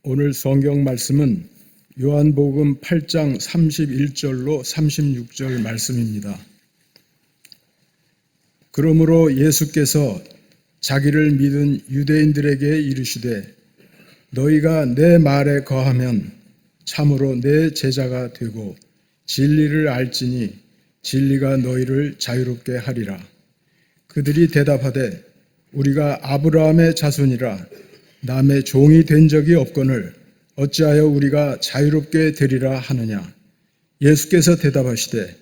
오늘 성경 말씀은 요한복음 8장 31절로 36절 말씀입니다. 그러므로 예수께서 자기를 믿은 유대인들에게 이르시되 너희가 내 말에 거하면 참으로 내 제자가 되고 진리를 알지니 진리가 너희를 자유롭게 하리라. 그들이 대답하되 우리가 아브라함의 자손이라 남의 종이 된 적이 없거늘 어찌하여 우리가 자유롭게 되리라 하느냐. 예수께서 대답하시되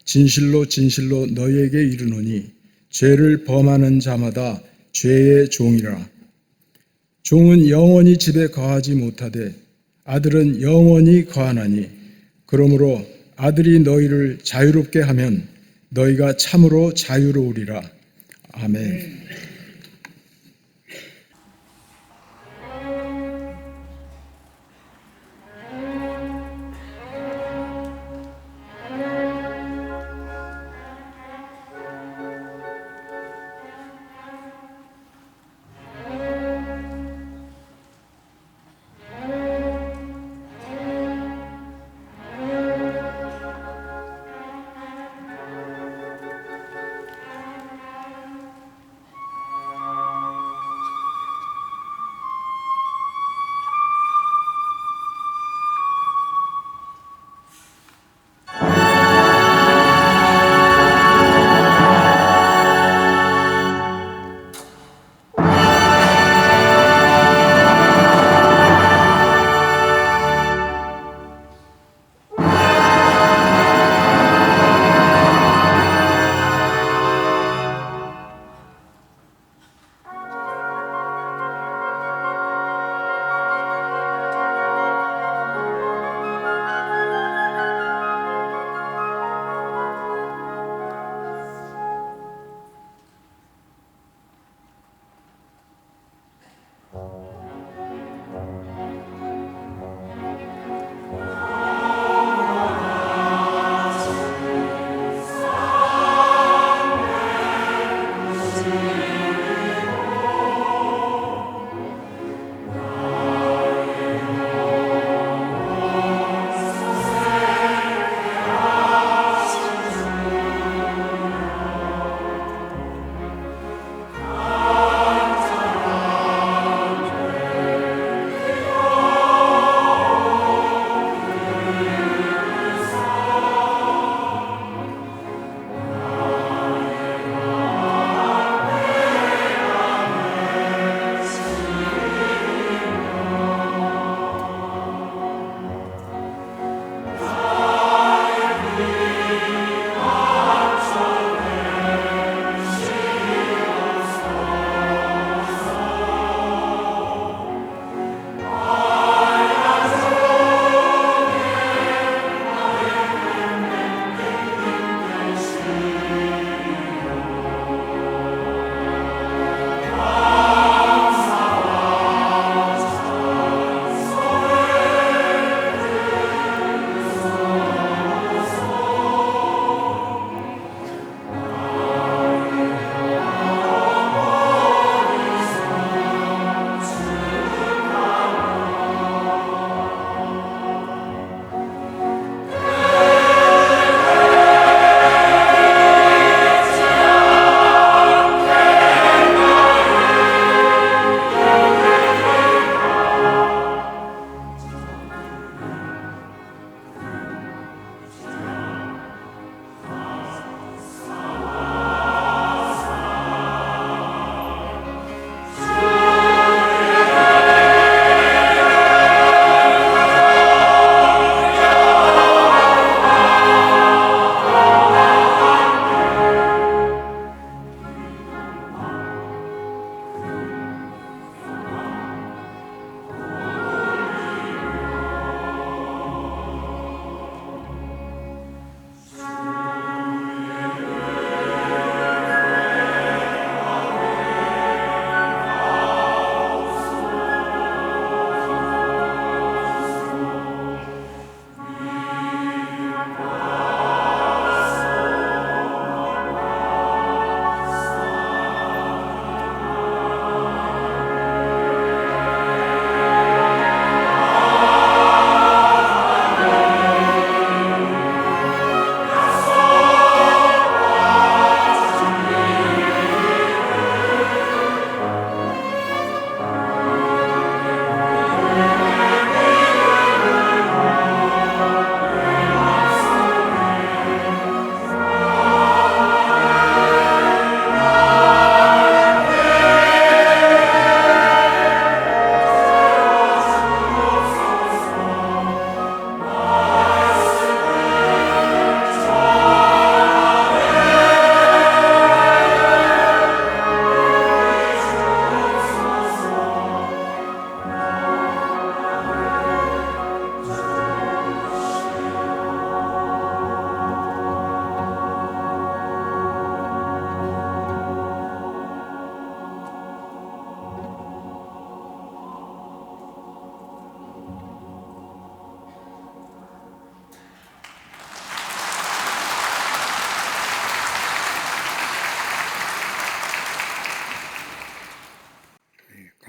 진실로 진실로 너희에게 이르노니 죄를 범하는 자마다 죄의 종이라. 종은 영원히 집에 거하지 못하되 아들은 영원히 거하나니 그러므로 아들이 너희를 자유롭게 하면 너희가 참으로 자유로우리라. 아멘.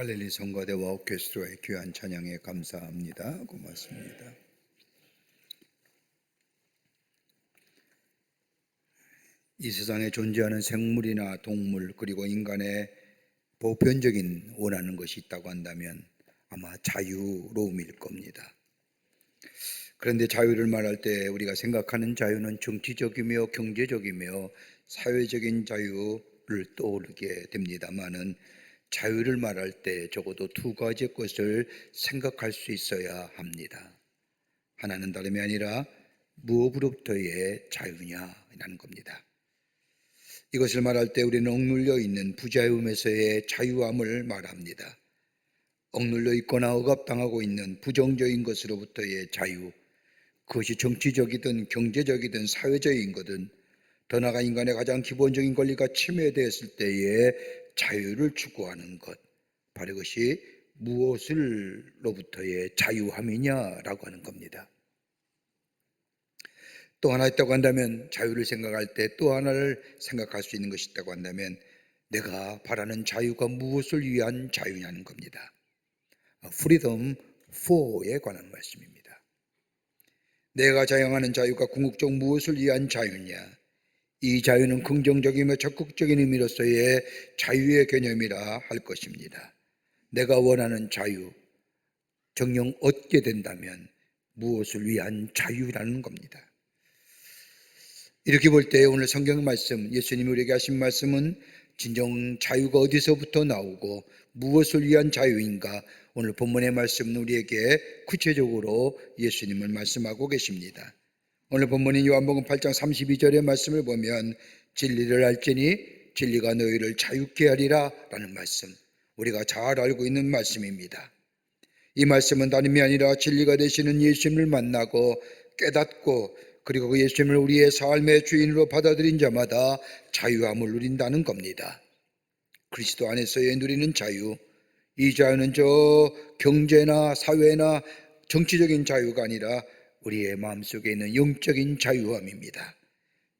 갈릴리 성가대와 오케스트라의 귀한 찬양에 감사합니다. 고맙습니다. 이 세상에 존재하는 생물이나 동물 그리고 인간의 보편적인 원하는 것이 있다고 한다면 아마 자유로움일 겁니다. 그런데 자유를 말할 때 우리가 생각하는 자유는 정치적이며 경제적이며 사회적인 자유를 떠오르게 됩니다마는 자유를 말할 때 적어도 두 가지 것을 생각할 수 있어야 합니다. 하나는 다름이 아니라 무엇으로부터의 자유냐라는 겁니다. 이것을 말할 때 우리는 억눌려 있는 부자유에서의 자유함을 말합니다. 억눌려 있거나 억압당하고 있는 부정적인 것으로부터의 자유, 그것이 정치적이든 경제적이든 사회적인 거든 더 나아가 인간의 가장 기본적인 권리가 침해되었을 때의 자유를 추구하는 것, 바로 이것이 무엇으로부터의 자유함이냐라고 하는 겁니다. 또 하나 있다고 한다면, 자유를 생각할 때 또 하나를 생각할 수 있는 것이 있다고 한다면 내가 바라는 자유가 무엇을 위한 자유냐는 겁니다. Freedom for에 관한 말씀입니다. 내가 자영하는 자유가 궁극적 무엇을 위한 자유냐, 이 자유는 긍정적이며 적극적인 의미로서의 자유의 개념이라 할 것입니다. 내가 원하는 자유, 정녕 얻게 된다면 무엇을 위한 자유라는 겁니다. 이렇게 볼 때 오늘 성경 말씀, 예수님이 우리에게 하신 말씀은 진정 자유가 어디서부터 나오고 무엇을 위한 자유인가, 오늘 본문의 말씀은 우리에게 구체적으로 예수님을 말씀하고 계십니다. 오늘 본문인 요한복음 8장 32절의 말씀을 보면 진리를 알지니 진리가 너희를 자유케 하리라 라는 말씀, 우리가 잘 알고 있는 말씀입니다. 이 말씀은 다름이 아니라 진리가 되시는 예수님을 만나고 깨닫고 그리고 그 예수님을 우리의 삶의 주인으로 받아들인 자마다 자유함을 누린다는 겁니다. 그리스도 안에서의 누리는 자유, 이 자유는 저 경제나 사회나 정치적인 자유가 아니라 우리의 마음속에 있는 영적인 자유함입니다.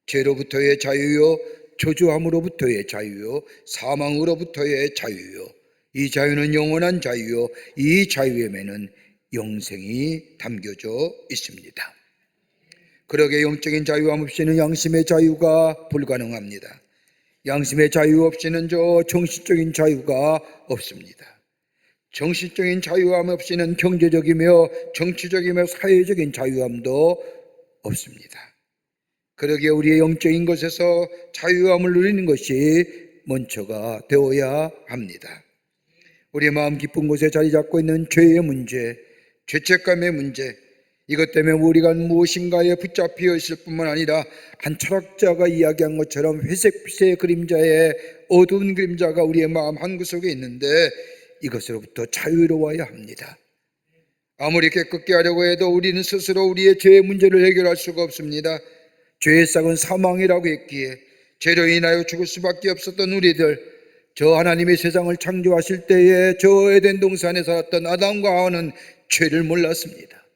죄로부터의 자유요, 저주함으로부터의 자유요, 사망으로부터의 자유요, 이 자유는 영원한 자유요, 이 자유에는 영생이 담겨져 있습니다. 그러게 영적인 자유함 없이는 양심의 자유가 불가능합니다. 양심의 자유 없이는 정신적인 자유가 없습니다. 정신적인 자유함 없이는 경제적이며 정치적이며 사회적인 자유함도 없습니다. 그러기에 우리의 영적인 것에서 자유함을 누리는 것이 먼저가 되어야 합니다. 우리의 마음 깊은 곳에 자리 잡고 있는 죄의 문제, 죄책감의 문제, 이것 때문에 우리가 무엇인가에 붙잡혀 있을 뿐만 아니라 한 철학자가 이야기한 것처럼 회색빛의 그림자의 어두운 그림자가 우리의 마음 한구석에 있는데 이것으로부터 자유로워야 합니다. 아무리 깨끗게 하려고 해도 우리는 스스로 우리의 죄의 문제를 해결할 수가 없습니다. 죄의 싹은 사망이라고 했기에 죄로 인하여 죽을 수밖에 없었던 우리들, 저 하나님의 세상을 창조하실 때에 저 에덴 동산에 살았던 아담과 하와는 죄를 몰랐습니다.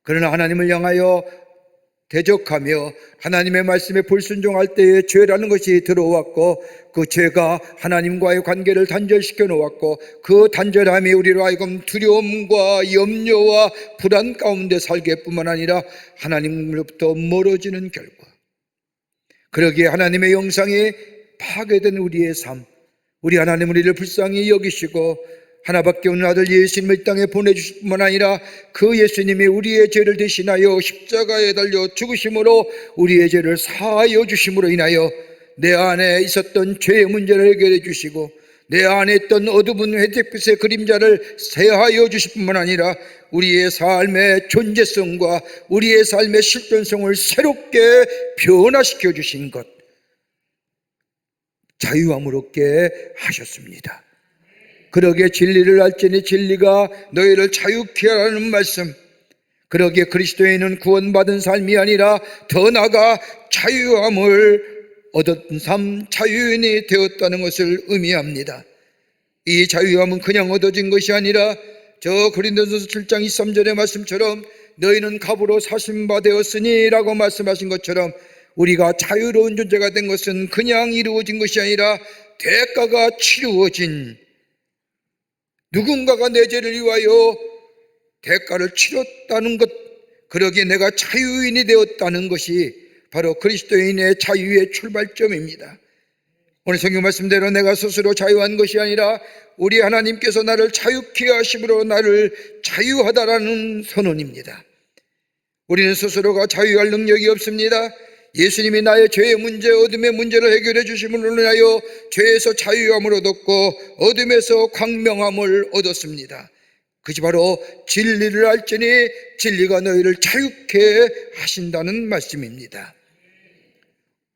그러나 하나님을 향하여 대적하며 하나님의 말씀에 불순종할 때에 죄라는 것이 들어왔고 그 죄가 하나님과의 관계를 단절시켜 놓았고 그 단절함이 우리로 하여금 두려움과 염려와 불안 가운데 살게 뿐만 아니라 하나님으로부터 멀어지는 결과, 그러기에 하나님의 영상이 파괴된 우리의 삶, 우리 하나님 우리를 불쌍히 여기시고 하나밖에 없는 아들 예수님을 이 땅에 보내주실 뿐만 아니라 그 예수님이 우리의 죄를 대신하여 십자가에 달려 죽으심으로 우리의 죄를 사하여 주심으로 인하여 내 안에 있었던 죄의 문제를 해결해 주시고 내 안에 있던 어두운 회색빛의 그림자를 새하여 주실 뿐만 아니라 우리의 삶의 존재성과 우리의 삶의 실존성을 새롭게 변화시켜 주신 것, 자유함을 얻게 하셨습니다. 그러기에 진리를 알지니 진리가 너희를 자유케 하라는 말씀, 그러기에 그리스도인은 구원받은 삶이 아니라 더 나아가 자유함을 얻은 삶, 자유인이 되었다는 것을 의미합니다. 이 자유함은 그냥 얻어진 것이 아니라 저 고린도전서 7장 23절의 말씀처럼 너희는 값으로 사신 바 되었으니 라고 말씀하신 것처럼 우리가 자유로운 존재가 된 것은 그냥 이루어진 것이 아니라 대가가 치루어진 누군가가 내 죄를 위하여 대가를 치렀다는 것, 그러기에 내가 자유인이 되었다는 것이 바로 그리스도인의 자유의 출발점입니다. 오늘 성경 말씀대로 내가 스스로 자유한 것이 아니라 우리 하나님께서 나를 자유케 하심으로 나를 자유하다라는 선언입니다. 우리는 스스로가 자유할 능력이 없습니다. 예수님이 나의 죄의 문제, 어둠의 문제를 해결해 주심으로 인하여 죄에서 자유함을 얻었고 어둠에서 광명함을 얻었습니다. 그것이 바로 진리를 알지니 진리가 너희를 자유케 하신다는 말씀입니다.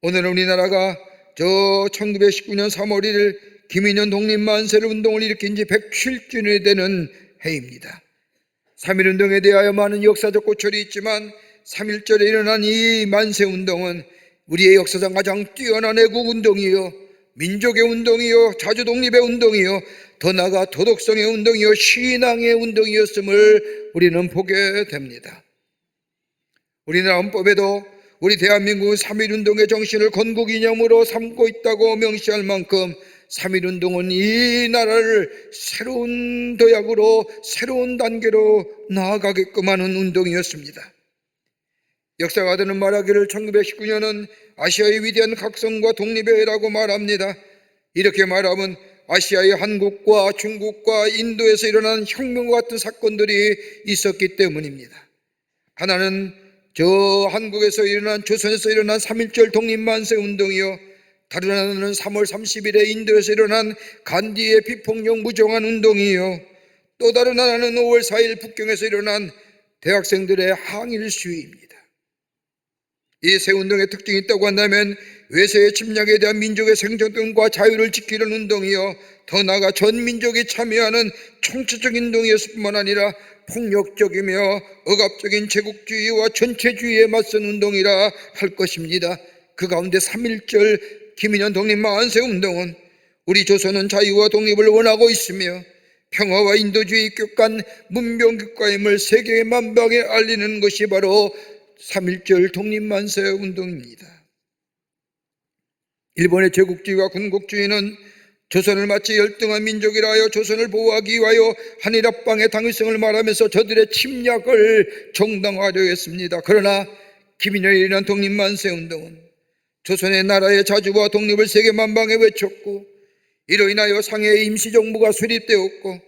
오늘은 우리나라가 1919년 3월 1일 김인현 독립만세 운동을 일으킨 지 107주년이 되는 해입니다. 3.1운동에 대하여 많은 역사적 고찰이 있지만 3.1절에 일어난 이 만세운동은 우리의 역사상 가장 뛰어난 애국운동이요, 민족의 운동이요, 자주독립의 운동이요, 더 나아가 도덕성의 운동이요, 신앙의 운동이었음을 우리는 보게 됩니다. 우리나라 헌법에도 우리 대한민국은 3.1운동의 정신을 건국이념으로 삼고 있다고 명시할 만큼 3.1운동은 이 나라를 새로운 도약으로 새로운 단계로 나아가게끔 하는 운동이었습니다. 역사가들은 말하기를 1919년은 아시아의 위대한 각성과 독립의 해라고 말합니다. 이렇게 말하면 아시아의 한국과 중국과 인도에서 일어난 혁명과 같은 사건들이 있었기 때문입니다. 하나는 한국에서 일어난, 조선에서 일어난 3.1절 독립만세 운동이요, 다른 하나는 3월 30일에 인도에서 일어난 간디의 비폭력 무정한 운동이요, 또 다른 하나는 5월 4일 북경에서 일어난 대학생들의 항일 시위입니다. 이 세 운동의 특징이 있다고 한다면 외세의 침략에 대한 민족의 생존권과 자유를 지키는 운동이요, 더 나아가 전 민족이 참여하는 총체적인 운동이었을 뿐만 아니라 폭력적이며 억압적인 제국주의와 전체주의에 맞선 운동이라 할 것입니다. 그 가운데 3.1절 김인현 독립만세 운동은 우리 조선은 자유와 독립을 원하고 있으며 평화와 인도주의 격간 문명국가임을 세계 만방에 알리는 것이 바로 3.1절 독립만세 운동입니다. 일본의 제국주의와 군국주의는 조선을 마치 열등한 민족이라 하여 조선을 보호하기 위하여 한일 합방의 당위성을 말하면서 저들의 침략을 정당화하려 했습니다. 그러나 김인현이 일어난 독립만세 운동은 조선의 나라의 자주와 독립을 세계 만방에 외쳤고, 이로 인하여 상해의 임시정부가 수립되었고,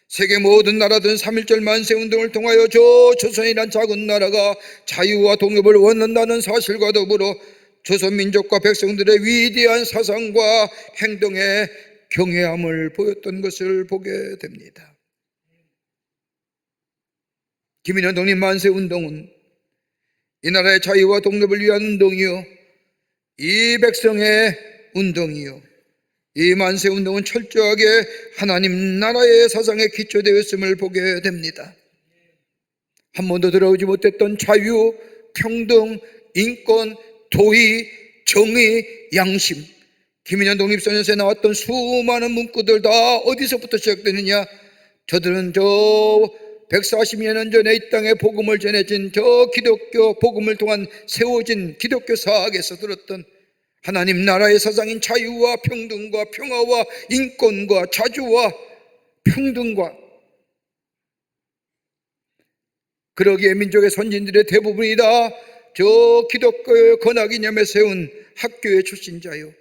세계 모든 나라들은 3.1절 만세운동을 통하여 조선이란 작은 나라가 자유와 독립을 원한다는 사실과 더불어 조선민족과 백성들의 위대한 사상과 행동에 경외함을 보였던 것을 보게 됩니다. 김인현 독립 만세운동은 이 나라의 자유와 독립을 위한 운동이요, 이 백성의 운동이요, 이 만세운동은 철저하게 하나님 나라의 사상에 기초되었음을 보게 됩니다. 한 번도 들어오지 못했던 자유, 평등, 인권, 도의, 정의, 양심, 김인현 독립선언서에 나왔던 수많은 문구들 다 어디서부터 시작되느냐? 저들은 140여 년 전에 이 땅에 복음을 전해진 기독교 복음을 통한 세워진 기독교 사학에서 들었던 하나님 나라의 사상인 자유와 평등과 평화와 인권과 자주와 평등과, 그러기에 민족의 선진들의 대부분이 다 기독교의 건학이념에 세운 학교의 출신자요,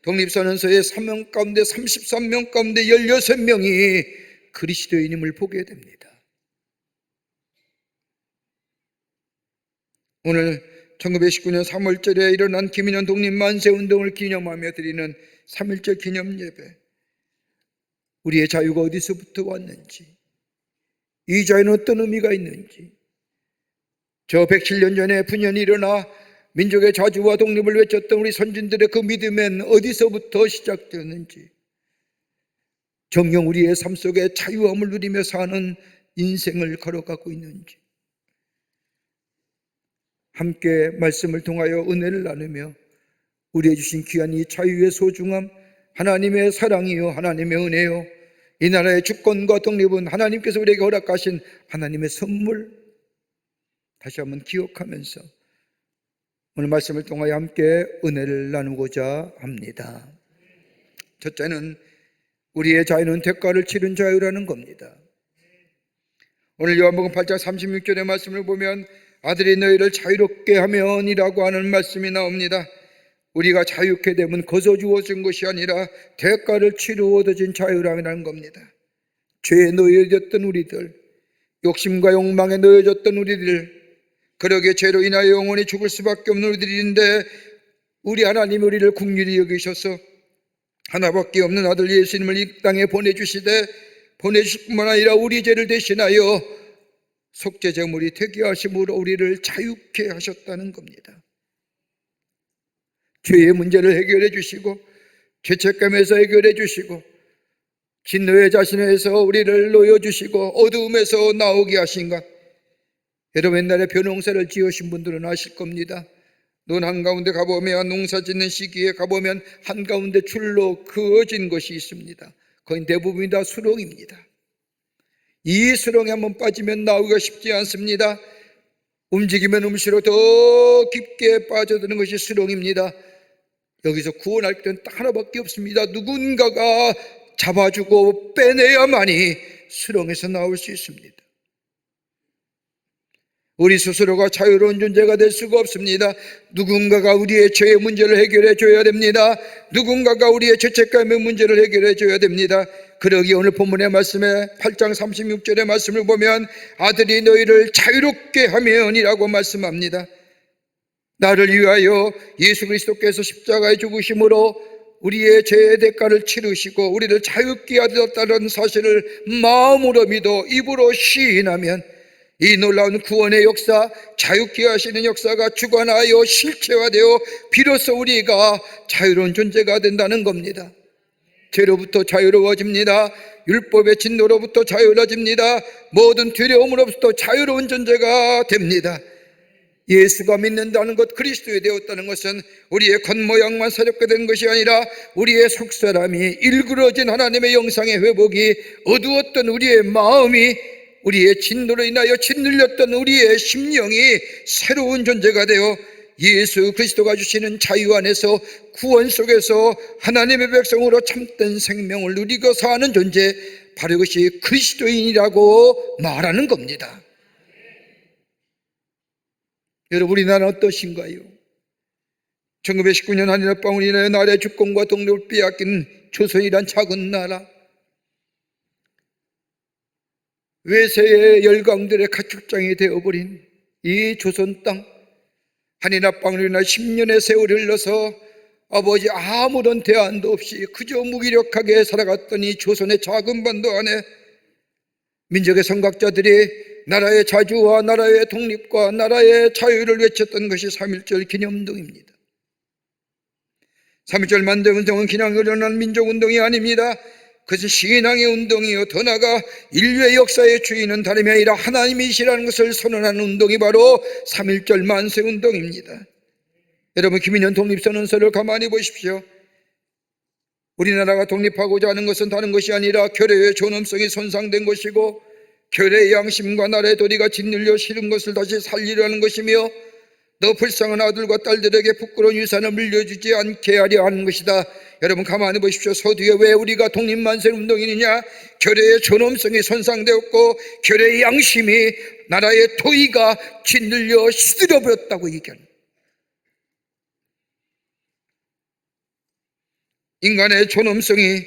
독립선언서의 3명 가운데 33명 가운데 16명이 그리스도인임을 보게 됩니다. 오늘 1919년 3월절에 일어난 김인현 독립만세운동을 기념하며 드리는 3.1절 기념예배, 우리의 자유가 어디서부터 왔는지, 이 자유는 어떤 의미가 있는지, 107년 전에 분연히 일어나 민족의 자주와 독립을 외쳤던 우리 선진들의 그 믿음은 어디서부터 시작되었는지, 정녕 우리의 삶 속에 자유함을 누리며 사는 인생을 걸어가고 있는지, 함께 말씀을 통하여 은혜를 나누며 우리에게 주신 귀한 이 자유의 소중함, 하나님의 사랑이요, 하나님의 은혜요, 이 나라의 주권과 독립은 하나님께서 우리에게 허락하신 하나님의 선물, 다시 한번 기억하면서 오늘 말씀을 통하여 함께 은혜를 나누고자 합니다. 첫째는 우리의 자유는 대가를 치른 자유라는 겁니다. 오늘 요한복음 8장 36절의 말씀을 보면 아들이 너희를 자유롭게 하면이라고 하는 말씀이 나옵니다. 우리가 자유케 되면 거저 주어진 것이 아니라 대가를 치르고 얻어진 자유라는 겁니다. 죄에 놓여졌던 우리들, 욕심과 욕망에 놓여졌던 우리들, 그러게 죄로 인하여 영원히 죽을 수밖에 없는 우리들인데 우리 하나님이 우리를 긍휼히 여기셔서 하나밖에 없는 아들 예수님을 이 땅에 보내주시되 보내주실 뿐만 아니라 우리 죄를 대신하여 속죄제물이 되게 하심으로 우리를 자유케 하셨다는 겁니다. 죄의 문제를 해결해 주시고 죄책감에서 해결해 주시고 진노의 자신에서 우리를 놓여주시고 어두움에서 나오게 하신 것, 여러분 옛날에 벼농사를 지으신 분들은 아실 겁니다. 논 한가운데 가보면 농사 짓는 시기에 가보면 한가운데 줄로 그어진 것이 있습니다. 거의 대부분이 다 수렁입니다. 이 수렁에 한번 빠지면 나오기가 쉽지 않습니다. 움직이면 음시로 더 깊게 빠져드는 것이 수렁입니다. 여기서 구원할 길은 딱 하나밖에 없습니다. 누군가가 잡아주고 빼내야만이 수렁에서 나올 수 있습니다. 우리 스스로가 자유로운 존재가 될 수가 없습니다. 누군가가 우리의 죄의 문제를 해결해 줘야 됩니다. 누군가가 우리의 죄책감의 문제를 해결해 줘야 됩니다. 그러기 오늘 본문의 말씀에 8장 36절의 말씀을 보면 아들이 너희를 자유롭게 하면이라고 말씀합니다. 나를 위하여 예수 그리스도께서 십자가에 죽으심으로 우리의 죄의 대가를 치르시고 우리를 자유케 하셨다는 사실을 마음으로 믿어 입으로 시인하면 이 놀라운 구원의 역사, 자유케 하시는 역사가 주관하여 실체화되어 비로소 우리가 자유로운 존재가 된다는 겁니다. 죄로부터 자유로워집니다. 율법의 진노로부터 자유로워집니다. 모든 두려움으로부터 자유로운 존재가 됩니다. 예수가 믿는다는 것, 그리스도에 되었다는 것은 우리의 겉모양만 새롭게 된 것이 아니라 우리의 속사람이 일그러진 하나님의 영상의 회복이, 어두웠던 우리의 마음이, 우리의 진노로 인하여 짓눌렸던 우리의 심령이 새로운 존재가 되어 예수 그리스도가 주시는 자유 안에서 구원 속에서 하나님의 백성으로 참된 생명을 누리고 사는 존재, 바로 이것이 그리스도인이라고 말하는 겁니다. 여러분, 우리나라는 어떠신가요? 1919년 한일합방으로 인하여 나라의 주권과 독립을 빼앗긴 조선이란 작은 나라, 외세의 열강들의 가축장이 되어버린 이 조선 땅, 한일합방으로 인하여 10년의 세월이 흘러서 아버지 아무런 대안도 없이 그저 무기력하게 살아갔던 이 조선의 작은 반도 안에 민족의 선각자들이 나라의 자주와 나라의 독립과 나라의 자유를 외쳤던 것이 3.1절 기념운동입니다. 3.1절 만대운동은 그냥 일어난 민족운동이 아닙니다. 그것은 신앙의 운동이요, 더 나아가 인류의 역사의 주인은 다름이 아니라 하나님이시라는 것을 선언하는 운동이 바로 3.1절 만세운동입니다. 여러분, 김인현 독립선언서를 가만히 보십시오. 우리나라가 독립하고자 하는 것은 다른 것이 아니라 결의의 존엄성이 손상된 것이고 결의의 양심과 나라의 도리가 짓눌려 싫은 것을 다시 살리려는 것이며 너 불쌍한 아들과 딸들에게 부끄러운 유산을 물려주지 않게 하려 하는 것이다. 여러분, 가만히 보십시오. 서두에 왜 우리가 독립만세 운동이느냐? 결의의 존엄성이 손상되었고 결의의 양심이, 나라의 도의가 짓눌려 시들어버렸다고 얘기합니다. 인간의 존엄성이,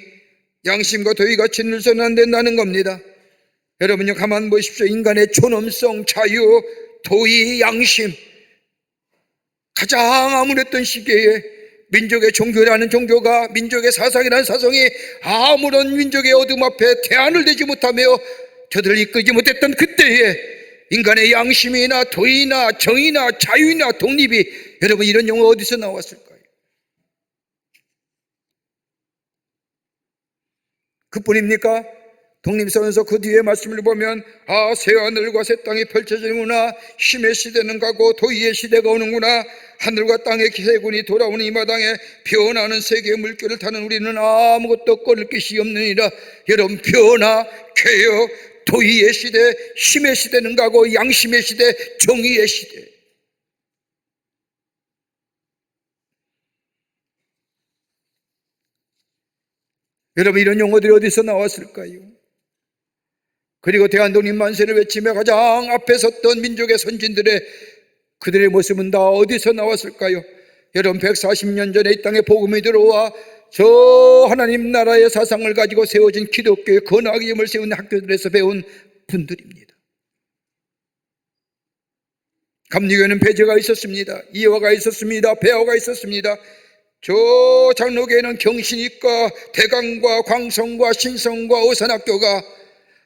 양심과 도의가 짓눌려서는 안 된다는 겁니다. 여러분요, 가만 보십시오. 인간의 존엄성, 자유, 도의, 양심, 가장 암울했던 시기에 민족의 종교라는 종교가, 민족의 사상이라는 사상이 아무런 민족의 어둠 앞에 대안을 대지 못하며 저들을 이끌지 못했던 그때에 인간의 양심이나 도의나 정의나 자유나 독립이, 여러분 이런 용어 어디서 나왔을까요? 그뿐입니까? 독립선언서 그 뒤에 말씀을 보면 새하늘과 새 땅이 펼쳐지는구나, 힘의 시대는 가고 도의의 시대가 오는구나, 하늘과 땅의 기세군이 돌아오는 이 마당에 변하는 세계의 물결을 타는 우리는 아무것도 꺼낼 것이 없느니라. 여러분, 변화, 쾌역, 도의의 시대, 힘의 시대는 가고 양심의 시대, 정의의 시대. 여러분, 이런 용어들이 어디서 나왔을까요? 그리고 대한독립 만세를 외치며 가장 앞에 섰던 민족의 선진들의 그들의 모습은 다 어디서 나왔을까요? 여러분, 140년 전에 이 땅에 복음이 들어와 저 하나님 나라의 사상을 가지고 세워진 기독교의 건학임을 세운 학교들에서 배운 분들입니다. 감리교회는 배제가 있었습니다. 이화가 있었습니다. 배화가 있었습니다. 저 장로교회는 경신이과 대강과 광성과 신성과 어산학교가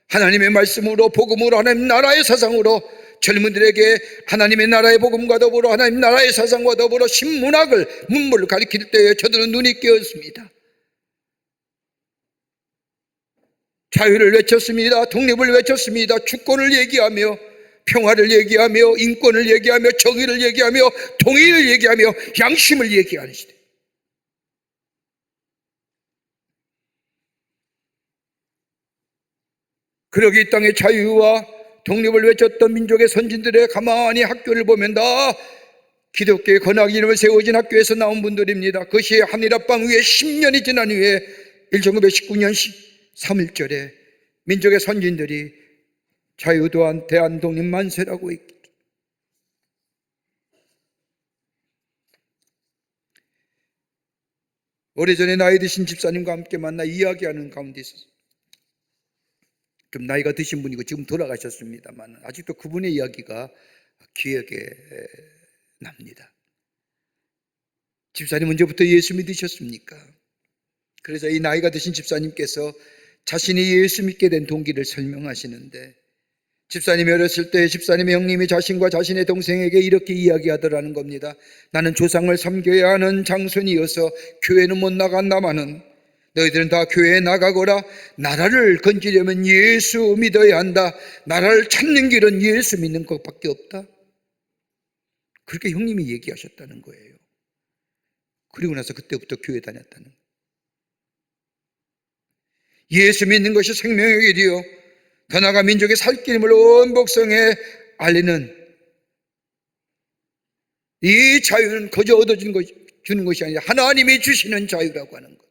하나님의 말씀으로 복음으로 하나님 나라의 사상으로 젊은들에게 하나님의 나라의 복음과 더불어 하나님 나라의 사상과 더불어 신문학을 문물을 가리킬 때에 저들은 눈이 깨었습니다. 자유를 외쳤습니다. 독립을 외쳤습니다. 주권을 얘기하며 평화를 얘기하며 인권을 얘기하며 정의를 얘기하며 통일을 얘기하며 양심을 얘기하는 시대. 그러기 이 땅의 자유와 독립을 외쳤던 민족의 선진들의 가만히 학교를 보면 다 기독교의 건학 이름을 세워진 학교에서 나온 분들입니다. 그것이 한일합방 후에 10년이 지난 후에 1919년 3일절에 민족의 선진들이 자유 또한 대한독립 만세라고 했기. 오래전에 나이 드신 집사님과 함께 만나 이야기하는 가운데 있었어요. 좀 나이가 드신 분이고 지금 돌아가셨습니다만 아직도 그분의 이야기가 기억에 납니다. 집사님 언제부터 예수 믿으셨습니까? 그래서 이 나이가 드신 집사님께서 자신이 예수 믿게 된 동기를 설명하시는데, 집사님이 어렸을 때 집사님의 형님이 자신과 자신의 동생에게 이렇게 이야기하더라는 겁니다. 나는 조상을 섬겨야 하는 장손이어서 교회는 못 나간다마는 너희들은 다 교회에 나가거라. 나라를 건지려면 예수 믿어야 한다. 나라를 찾는 길은 예수 믿는 것밖에 없다. 그렇게 형님이 얘기하셨다는 거예요. 그리고 나서 그때부터 교회 다녔다는 거예요. 예수 믿는 것이 생명의 길이요 더 나아가 민족의 살 길임을 온 백성에 알리는 이 자유는 거저 얻어주는 것이 아니라 하나님이 주시는 자유라고 하는 것.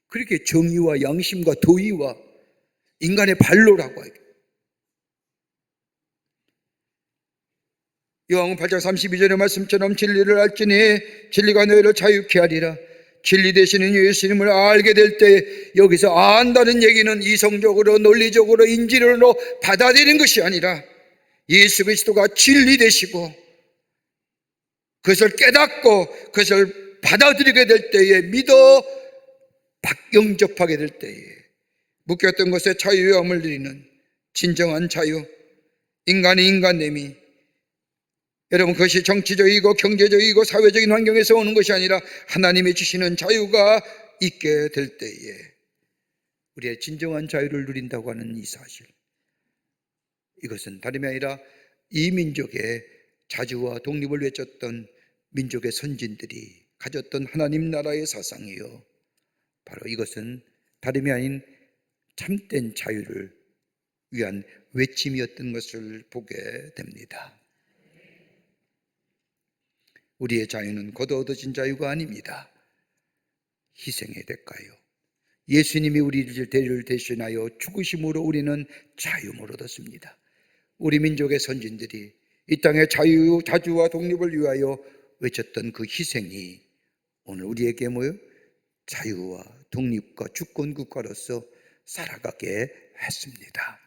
그렇게 정의와 양심과 도의와 인간의 발로라고 하죠. 요한복음 8장 32절의 말씀처럼 진리를 알지니 진리가 너희를 자유케 하리라. 진리 되시는 예수님을 알게 될 때 여기서 안다는 얘기는 이성적으로 논리적으로 인지론으로 받아들이는 것이 아니라 예수 그리스도가 진리 되시고 그것을 깨닫고 그것을 받아들이게 될 때에 믿어 영접하게 될 때에 묶였던 것에 자유함을 누리는 진정한 자유, 인간의 인간됨이, 여러분 그것이 정치적이고 경제적이고 사회적인 환경에서 오는 것이 아니라 하나님이 주시는 자유가 있게 될 때에 우리의 진정한 자유를 누린다고 하는 이 사실, 이것은 다름이 아니라 이 민족의 자주와 독립을 외쳤던 민족의 선진들이 가졌던 하나님 나라의 사상이요, 바로 이것은 다름이 아닌 참된 자유를 위한 외침이었던 것을 보게 됩니다. 우리의 자유는 곧 얻어진 자유가 아닙니다. 희생의 대가요. 예수님이 우리를 대신하여 죽으심으로 우리는 자유를 얻었습니다. 우리 민족의 선진들이 이 땅의 자주와 독립을 위하여 외쳤던 그 희생이 오늘 우리에게 자유와 독립과 주권 국가로서 살아가게 했습니다.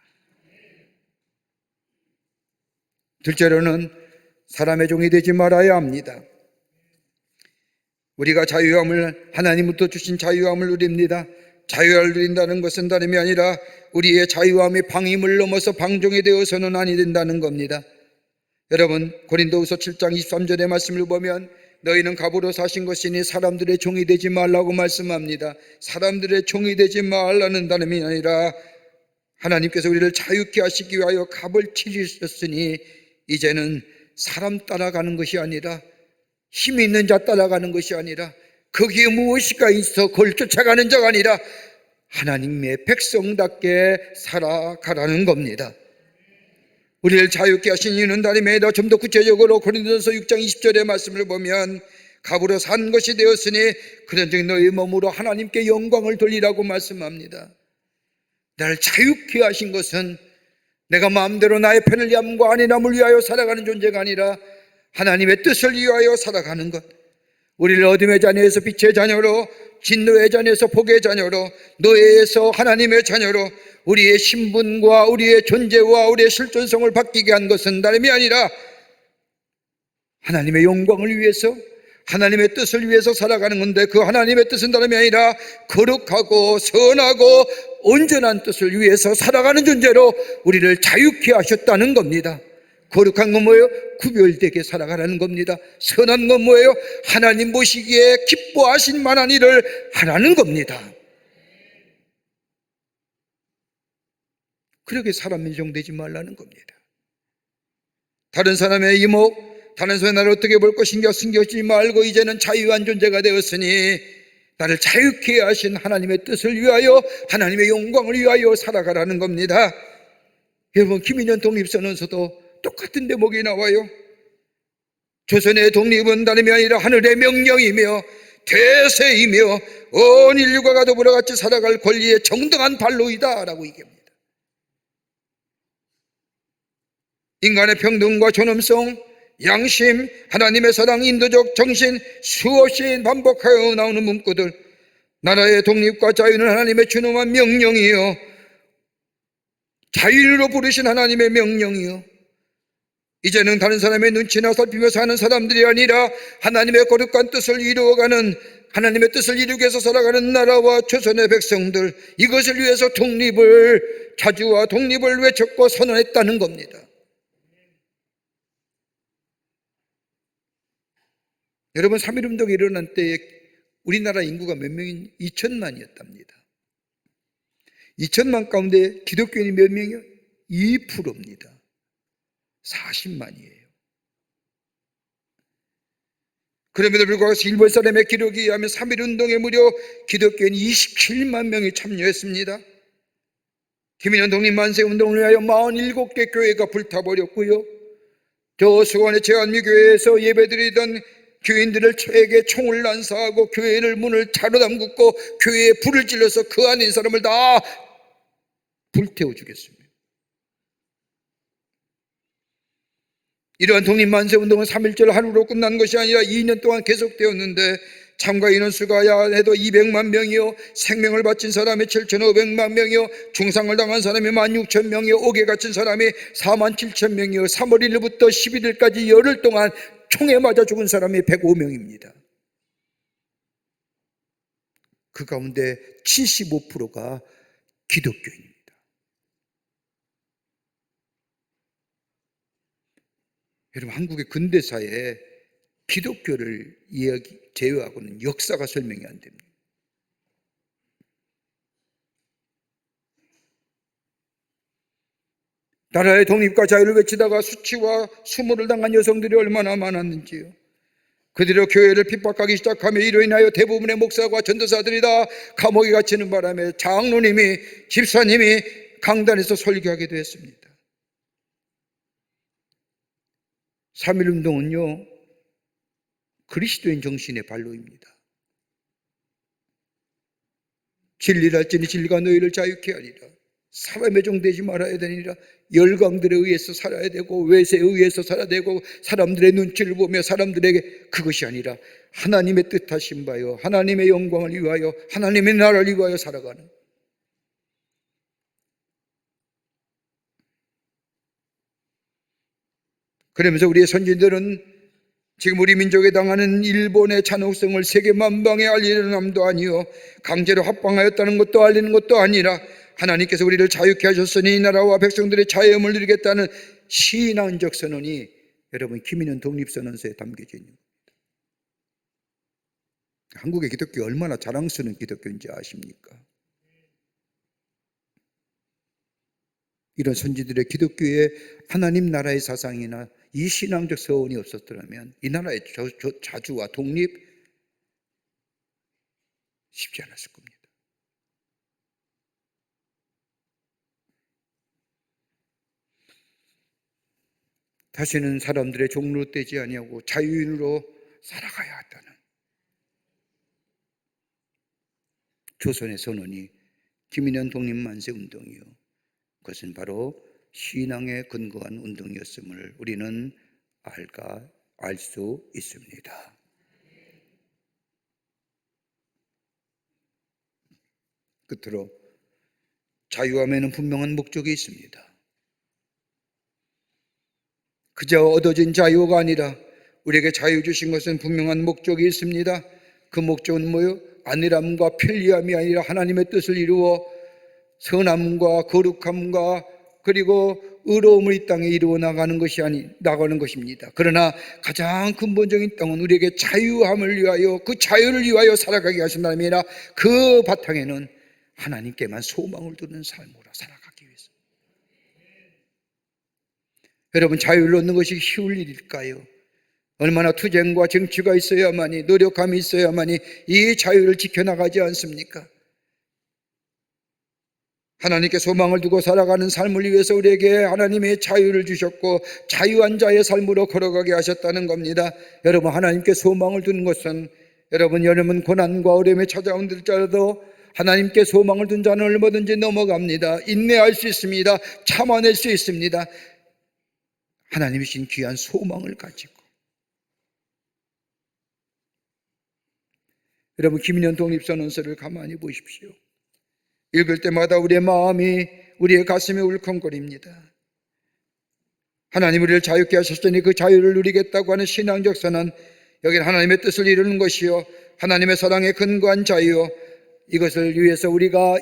둘째로는 사람의 종이 되지 말아야 합니다. 우리가 자유함을, 하나님부터 주신 자유함을 누립니다. 자유를 누린다는 것은 다름이 아니라 우리의 자유함이 방임을 넘어서 방종이 되어서는 아니 된다는 겁니다. 여러분 고린도후서 7장 23절의 말씀을 보면 너희는 갑으로 사신 것이니 사람들의 종이 되지 말라고 말씀합니다. 사람들의 종이 되지 말라는 다름이 아니라 하나님께서 우리를 자유케 하시기 위하여 갑을 치르셨으니 이제는 사람 따라가는 것이 아니라 힘이 있는 자 따라가는 것이 아니라 거기에 무엇이가 있어 그걸 쫓아가는 자가 아니라 하나님의 백성답게 살아가라는 겁니다. 우리를 자유케 하신 이유는 다름이 아니라 좀 더 구체적으로 고린도서 6장 20절의 말씀을 보면 값으로 산 것이 되었으니 그런즉 너희 몸으로 하나님께 영광을 돌리라고 말씀합니다. 나를 자유케 하신 것은 내가 마음대로 나의 편리함과 안일함을 위하여 살아가는 존재가 아니라 하나님의 뜻을 위하여 살아가는 것, 우리를 어둠의 자녀에서 빛의 자녀로, 진노의 자녀에서 복의 자녀로, 노예에서 하나님의 자녀로 우리의 신분과 우리의 존재와 우리의 실존성을 바뀌게 한 것은 다름이 아니라 하나님의 영광을 위해서, 하나님의 뜻을 위해서 살아가는 건데, 그 하나님의 뜻은 다름이 아니라 거룩하고 선하고 온전한 뜻을 위해서 살아가는 존재로 우리를 자유케 하셨다는 겁니다. 거룩한 건 뭐예요? 구별되게 살아가라는 겁니다. 선한 건 뭐예요? 하나님 보시기에 기뻐하신 만한 일을 하라는 겁니다. 그렇게 사람 인정되지 말라는 겁니다. 다른 사람의 이목, 다른 사람이 나를 어떻게 볼까 신경 쓰지 말고 이제는 자유한 존재가 되었으니 나를 자유케 하신 하나님의 뜻을 위하여, 하나님의 영광을 위하여 살아가라는 겁니다. 여러분, 김인현 독립선언서도 똑같은 대목이 나와요. 조선의 독립은 다름이 아니라 하늘의 명령이며 대세이며 온 인류가 가도보다 같이 살아갈 권리의 정당한 발로이다 라고 얘기합니다. 인간의 평등과 존엄성, 양심, 하나님의 사랑, 인도적 정신, 수없이 반복하여 나오는 문구들, 나라의 독립과 자유는 하나님의 준엄한 명령이요, 자유로 부르신 하나님의 명령이요, 이제는 다른 사람의 눈치나 살피며 사는 사람들이 아니라 하나님의 거룩한 뜻을 이루어가는, 하나님의 뜻을 이루기 위해서 살아가는 나라와 조선의 백성들, 이것을 위해서 독립을, 자주와 독립을 외쳤고 선언했다는 겁니다. 여러분, 3.1운동이 일어난 때에 우리나라 인구가 몇 명인? 2천만이었답니다. 2천만 가운데 기독교인이 몇 명이요? 2%입니다. 40만이에요. 그럼에도 불구하고 일본 사람의 기록에 의하면 3.1운동에 무려 기독교인 27만 명이 참여했습니다. 김인현 독립 만세운동을 위하여 47개 교회가 불타버렸고요, 저 수원의 제한미교회에서 예배드리던 교인들에게 총을 난사하고 교회를 문을 자로 잠그고 교회에 불을 질러서 그 안에 있는 사람을 다 불태워 주겠습니다. 이러한 독립만세운동은 3.1절 하루로 끝난 것이 아니라 2년 동안 계속되었는데, 참가 인원수가 해도 200만 명이요, 생명을 바친 사람이 7,500만 명이요, 중상을 당한 사람이 16,000명이요, 옥에 갇힌 사람이 47,000명이요, 3월 1일부터 11일까지 열흘 동안 총에 맞아 죽은 사람이 105명입니다. 그 가운데 75%가 기독교인입니다. 여러분, 한국의 근대사에 기독교를 제외하고는 역사가 설명이 안 됩니다. 나라의 독립과 자유를 외치다가 수치와 수모를 당한 여성들이 얼마나 많았는지요. 그대로 교회를 핍박하기 시작하며 이로 인하여 대부분의 목사와 전도사들이 다 감옥에 갇히는 바람에 장로님이, 집사님이 강단에서 설교하게 되었습니다. 3.1운동은요, 그리스도인 정신의 발로입니다. 진리랄지니 진리가 너희를 자유케 하리라. 사람의 종 되지 말아야 되니라. 열강들에 의해서 살아야 되고 외세에 의해서 살아야 되고 사람들의 눈치를 보며 사람들에게, 그것이 아니라 하나님의 뜻하신 바요, 하나님의 영광을 위하여, 하나님의 나라를 위하여 살아가는, 그러면서 우리의 선진들은 지금 우리 민족에 당하는 일본의 잔혹성을 세계 만방에 알리는 남도 아니요, 강제로 합방하였다는 것도 알리는 것도 아니라 하나님께서 우리를 자유케 하셨으니 이 나라와 백성들의 자유함을 누리겠다는 신앙적 선언이 여러분 김인현 독립선언서에 담겨져 있는 겁니다. 한국의 기독교가 얼마나 자랑스러운 기독교인지 아십니까? 이런 선지들의 기독교의 하나님 나라의 사상이나 이 신앙적 서원이 없었더라면 이 나라의 자주와 독립 쉽지 않았을 겁니다. 다시는 사람들의 종로 떼지 아니하고 자유인으로 살아가야 한다는 조선의 선언이 김인현 독립만세운동이요, 그것은 바로 신앙에 근거한 운동이었음을 우리는 알 수 있습니다. 끝으로 자유함에는 분명한 목적이 있습니다. 그저 얻어진 자유가 아니라 우리에게 자유 주신 것은 분명한 목적이 있습니다. 그 목적은 뭐요? 안일함과 편리함이 아니라 하나님의 뜻을 이루어 선함과 거룩함과 그리고 의로움을 이 땅에 이루어 나가는 것입니다. 그러나 가장 근본적인 땅은 우리에게 자유함을 위하여, 그 자유를 위하여 살아가게 하신 하나님이라, 그 바탕에는 하나님께만 소망을 두는 삶으로 살아가기 위해서. 여러분, 자유를 얻는 것이 쉬울 일일까요? 얼마나 투쟁과 정치가 있어야만이, 노력함이 있어야만이 이 자유를 지켜나가지 않습니까? 하나님께 소망을 두고 살아가는 삶을 위해서 우리에게 하나님의 자유를 주셨고 자유한 자의 삶으로 걸어가게 하셨다는 겁니다. 여러분, 하나님께 소망을 두는 것은 여러분 고난과 어려움에 찾아온들지라도 하나님께 소망을 둔 자는 얼마든지 넘어갑니다. 인내할 수 있습니다. 참아낼 수 있습니다. 하나님이 주신 귀한 소망을 가지고. 여러분, 김인현 독립선언서를 가만히 보십시오. 읽을 때마다 우리의 마음이, 우리의 가슴이 울컹거립니다. 하나님 우리를 자유케 하셨으니 그 자유를 누리겠다고 하는 신앙적 선언, 여기는 하나님의 뜻을 이루는 것이요, 하나님의 사랑에 근거한 자유요, 이것을 위해서 우리가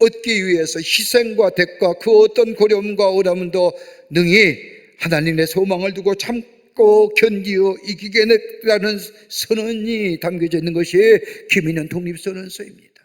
얻기 위해서 희생과 대가, 그 어떤 고려움과 어려움도 능히 하나님의 소망을 두고 참고 견디어 이기겠다는 선언이 담겨져 있는 것이 김인현 독립선언서입니다.